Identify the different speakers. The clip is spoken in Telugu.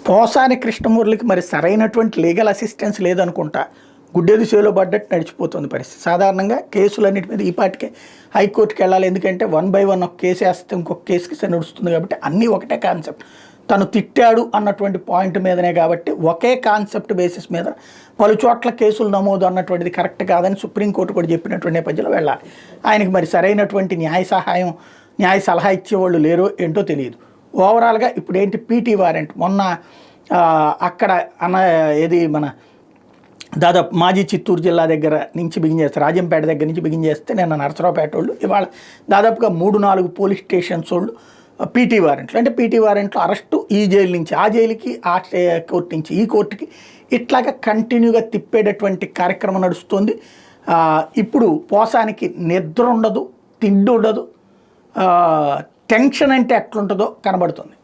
Speaker 1: పోసాని కృష్ణమూర్తికి మరి సరైనటువంటి లీగల్ అసిస్టెన్స్ లేదనుకుంటా. గుడ్డెది సేలో పడ్డట్టు నడిచిపోతుంది పరిస్థితి. సాధారణంగా కేసులన్నిటి మీద ఈ పాటికే హైకోర్టుకి వెళ్ళాలి. ఎందుకంటే 1 by 1 ఒక కేసు వేస్తే ఇంకొక కేసుకి నడుస్తుంది కాబట్టి అన్నీ ఒకటే కాన్సెప్ట్. తను తిట్టాడు అన్నటువంటి పాయింట్ మీదనే కాబట్టి ఒకే కాన్సెప్ట్ బేసిస్ మీద పలు చోట్ల కేసులు నమోదు అన్నటువంటిది కరెక్ట్ కాదని సుప్రీంకోర్టు కూడా చెప్పినటువంటి నేపథ్యంలో వెళ్ళాలి. ఆయనకి మరి సరైనటువంటి న్యాయ సలహా ఇచ్చేవాళ్ళు లేరో ఏంటో తెలియదు. ఓవరాల్గా ఇప్పుడు ఏంటి పీటీ వారెంట్ మొన్న అక్కడ ఏది మన దాదాపు మాజీ చిత్తూరు జిల్లా దగ్గర నుంచి బిగిన్ చేస్తారు, రాజంపేట దగ్గర నుంచి బిగిన్ చేస్తే నిన్న నరసరావుపేట వాళ్ళు ఇవాళ దాదాపుగా 3-4 పోలీస్ స్టేషన్స్ వాళ్ళు పీటీ వారెంట్లు. అంటే పీటీ వారెంట్లు అరెస్టు ఈ జైలు నుంచి ఆ జైలుకి, ఆ కోర్టు నుంచి ఈ కోర్టుకి ఇట్లాగా కంటిన్యూగా తిప్పేటటువంటి కార్యక్రమం నడుస్తుంది. ఇప్పుడు పోసానికి నిద్ర ఉండదు, తిండి ఉండదు, టెన్షన్ అంటే ఎట్లుంటుందో కనబడుతుంది.